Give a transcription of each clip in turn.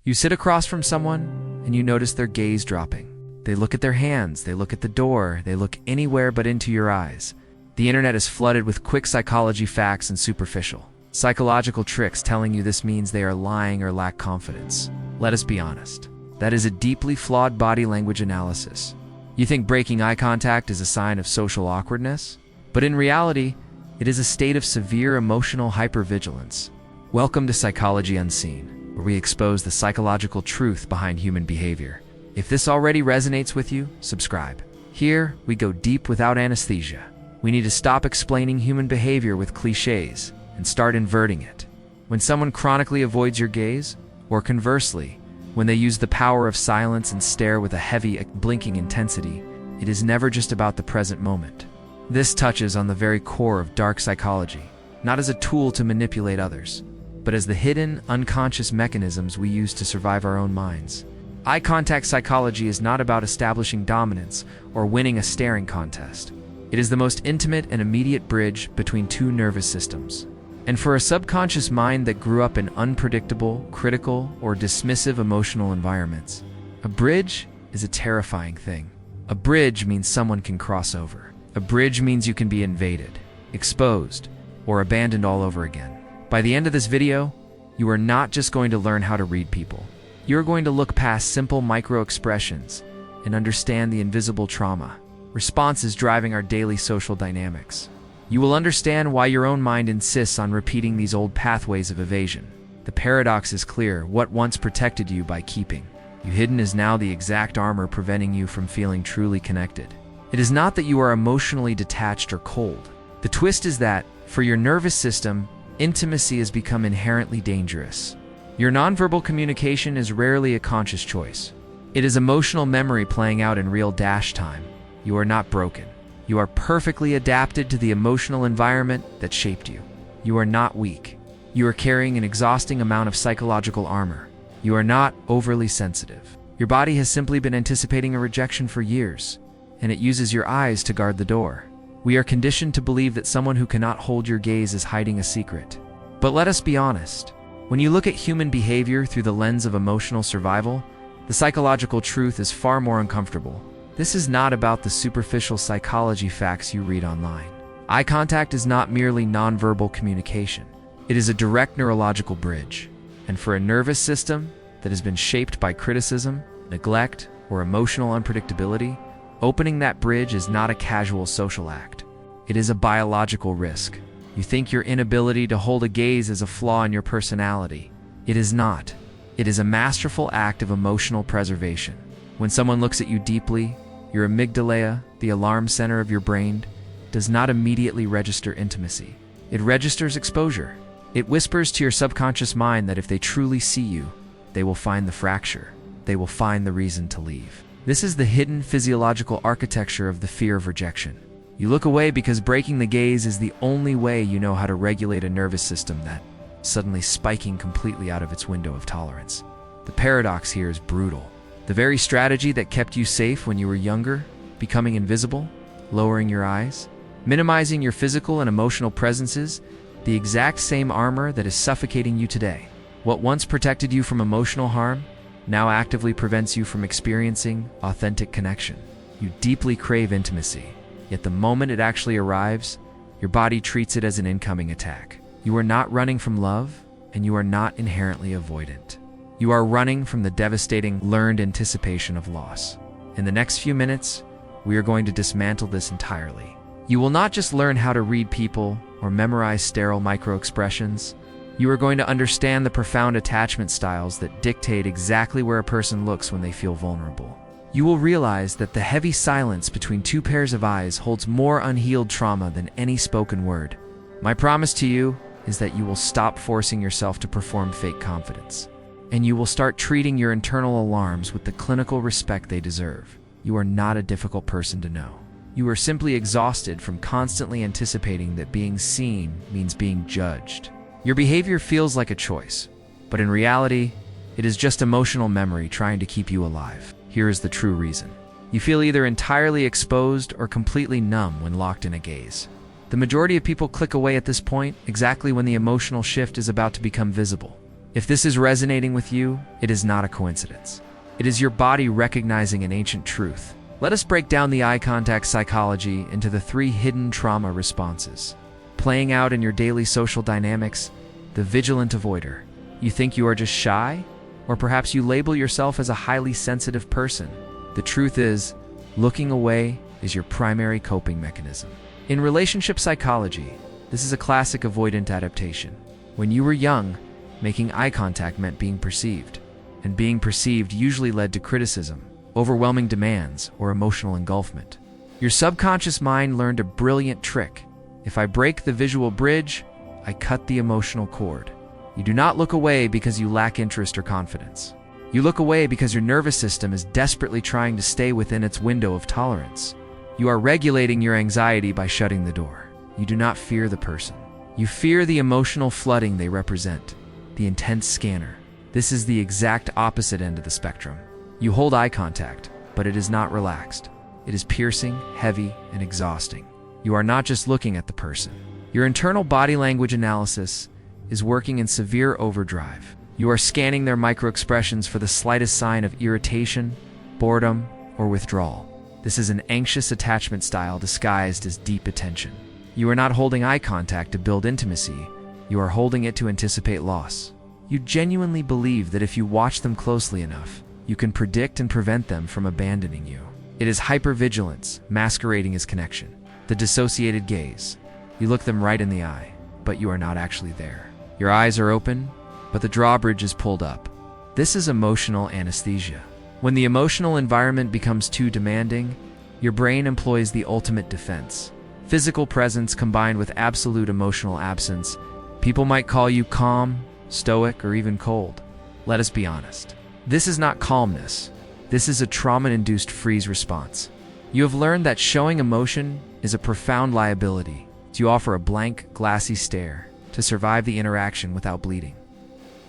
You sit across from someone and you notice their gaze dropping. They look at their hands, they look at the door, they look anywhere but into your eyes. The internet is flooded with quick psychology facts and superficial psychological tricks telling you this means they are lying or lack confidence. Let us be honest. That is a deeply flawed body language analysis. You think breaking eye contact is a sign of social awkwardness? But in reality, it is a state of severe emotional hypervigilance. Welcome to Psychology Unseen, where we expose the psychological truth behind human behavior. If this already resonates with you, subscribe. Here, we go deep without anesthesia. We need to stop explaining human behavior with cliches and start inverting it. When someone chronically avoids your gaze, or conversely, when they use the power of silence and stare with a heavy, blinking intensity, it is never just about the present moment. This touches on the very core of dark psychology, not as a tool to manipulate others, but as the hidden, unconscious mechanisms we use to survive our own minds. Eye contact psychology is not about establishing dominance or winning a staring contest. It is the most intimate and immediate bridge between two nervous systems. And for a subconscious mind that grew up in unpredictable, critical, or dismissive emotional environments, a bridge is a terrifying thing. A bridge means someone can cross over. A bridge means you can be invaded, exposed, or abandoned all over again. By the end of this video, you are not just going to learn how to read people. You're going to look past simple micro-expressions and understand the invisible trauma responses driving our daily social dynamics. You will understand why your own mind insists on repeating these old pathways of evasion. The paradox is clear: what once protected you by keeping you hidden is now the exact armor preventing you from feeling truly connected. It is not that you are emotionally detached or cold. The twist is that, for your nervous system, intimacy has become inherently dangerous. Your nonverbal communication is rarely a conscious choice. It is emotional memory playing out in real time. You are not broken. You are perfectly adapted to the emotional environment that shaped you. You are not weak. You are carrying an exhausting amount of psychological armor. You are not overly sensitive. Your body has simply been anticipating a rejection for years, and it uses your eyes to guard the door. We are conditioned to believe that someone who cannot hold your gaze is hiding a secret. But let us be honest. When you look at human behavior through the lens of emotional survival, the psychological truth is far more uncomfortable. This is not about the superficial psychology facts you read online. Eye contact is not merely nonverbal communication. It is a direct neurological bridge. And for a nervous system that has been shaped by criticism, neglect, or emotional unpredictability, opening that bridge is not a casual social act. It is a biological risk. You think your inability to hold a gaze is a flaw in your personality. It is not. It is a masterful act of emotional preservation. When someone looks at you deeply, your amygdala, the alarm center of your brain, does not immediately register intimacy. It registers exposure. It whispers to your subconscious mind that if they truly see you, they will find the fracture. They will find the reason to leave. This is the hidden physiological architecture of the fear of rejection. You look away because breaking the gaze is the only way you know how to regulate a nervous system that suddenly spiking completely out of its window of tolerance. The paradox here is brutal. The very strategy that kept you safe when you were younger, becoming invisible, lowering your eyes, minimizing your physical and emotional presences, the exact same armor that is suffocating you today. What once protected you from emotional harm now actively prevents you from experiencing authentic connection. You deeply crave intimacy, yet the moment it actually arrives, your body treats it as an incoming attack. You are not running from love, and you are not inherently avoidant. You are running from the devastating learned anticipation of loss. In the next few minutes, we are going to dismantle this entirely. You will not just learn how to read people or memorize sterile micro-expressions. You are going to understand the profound attachment styles that dictate exactly where a person looks when they feel vulnerable. You will realize that the heavy silence between two pairs of eyes holds more unhealed trauma than any spoken word. My promise to you is that you will stop forcing yourself to perform fake confidence, and you will start treating your internal alarms with the clinical respect they deserve. You are not a difficult person to know. You are simply exhausted from constantly anticipating that being seen means being judged. Your behavior feels like a choice, but in reality, it is just emotional memory trying to keep you alive. Here is the true reason. You feel either entirely exposed or completely numb when locked in a gaze. The majority of people click away at this point, exactly when the emotional shift is about to become visible. If this is resonating with you, it is not a coincidence. It is your body recognizing an ancient truth. Let us break down the eye contact psychology into the 3 hidden trauma responses. Playing out in your daily social dynamics, the vigilant avoider. You think you are just shy? Or perhaps you label yourself as a highly sensitive person. The truth is, looking away is your primary coping mechanism. In relationship psychology, this is a classic avoidant adaptation. When you were young, making eye contact meant being perceived, and being perceived usually led to criticism, overwhelming demands, or emotional engulfment. Your subconscious mind learned a brilliant trick. If I break the visual bridge, I cut the emotional cord. You do not look away because you lack interest or confidence. You look away because your nervous system is desperately trying to stay within its window of tolerance. You are regulating your anxiety by shutting the door. You do not fear the person. You fear the emotional flooding they represent, the intense scanner. This is the exact opposite end of the spectrum. You hold eye contact, but it is not relaxed. It is piercing, heavy, and exhausting. You are not just looking at the person. Your internal body language analysis is working in severe overdrive. You are scanning their microexpressions for the slightest sign of irritation, boredom, or withdrawal. This is an anxious attachment style disguised as deep attention. You are not holding eye contact to build intimacy. You are holding it to anticipate loss. You genuinely believe that if you watch them closely enough, you can predict and prevent them from abandoning you. It is hypervigilance, masquerading as connection. The dissociated gaze. You look them right in the eye, but you are not actually there. Your eyes are open, but the drawbridge is pulled up. This is emotional anesthesia. When the emotional environment becomes too demanding, your brain employs the ultimate defense. Physical presence combined with absolute emotional absence. People might call you calm, stoic, or even cold. Let us be honest. This is not calmness. This is a trauma-induced freeze response. You have learned that showing emotion is a profound liability. You offer a blank, glassy stare to survive the interaction without bleeding.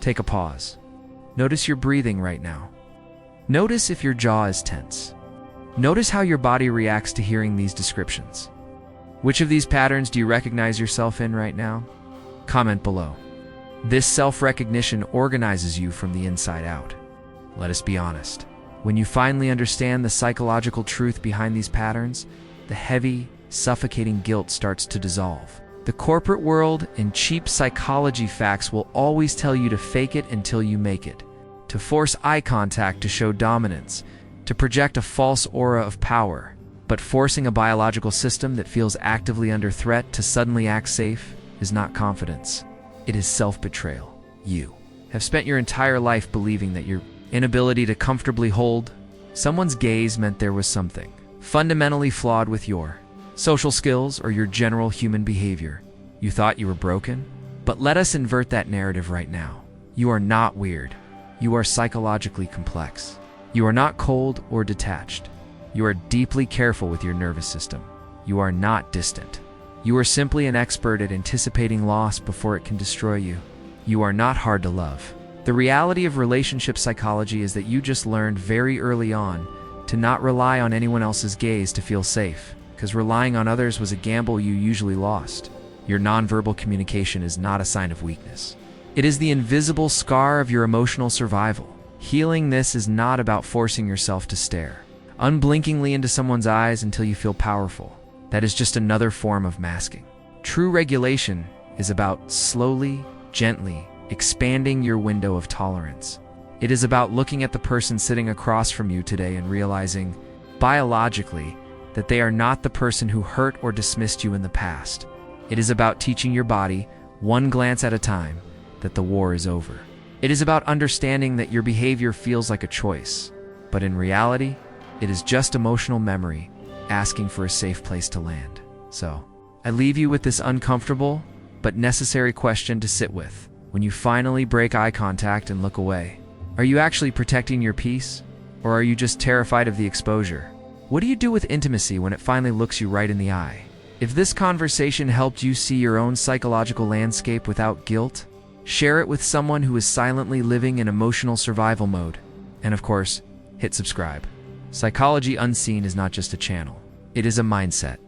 Take a pause. Notice your breathing right now. Notice if your jaw is tense. Notice how your body reacts to hearing these descriptions. Which of these patterns do you recognize yourself in right now? Comment below. This self-recognition organizes you from the inside out. Let us be honest. When you finally understand the psychological truth behind these patterns, the heavy, suffocating guilt starts to dissolve. The corporate world and cheap psychology facts will always tell you to fake it until you make it, to force eye contact to show dominance, to project a false aura of power. But forcing a biological system that feels actively under threat to suddenly act safe is not confidence. It is self-betrayal. You have spent your entire life believing that your inability to comfortably hold someone's gaze meant there was something fundamentally flawed with your social skills or your general human behavior. You thought you were broken? But let us invert that narrative right now. You are not weird. You are psychologically complex. You are not cold or detached. You are deeply careful with your nervous system. You are not distant. You are simply an expert at anticipating loss before it can destroy you. You are not hard to love. The reality of relationship psychology is that you just learned very early on to not rely on anyone else's gaze to feel safe, because relying on others was a gamble you usually lost. Your nonverbal communication is not a sign of weakness. It is the invisible scar of your emotional survival. Healing this is not about forcing yourself to stare unblinkingly into someone's eyes until you feel powerful. That is just another form of masking. True regulation is about slowly, gently expanding your window of tolerance. It is about looking at the person sitting across from you today and realizing, biologically, that they are not the person who hurt or dismissed you in the past. It is about teaching your body, one glance at a time, that the war is over. It is about understanding that your behavior feels like a choice, but in reality, it is just emotional memory asking for a safe place to land. So, I leave you with this uncomfortable but necessary question to sit with. When you finally break eye contact and look away, are you actually protecting your peace, or are you just terrified of the exposure? What do you do with intimacy when it finally looks you right in the eye? If this conversation helped you see your own psychological landscape without guilt, share it with someone who is silently living in emotional survival mode. And of course, hit subscribe. Psychology Unseen is not just a channel. It is a mindset.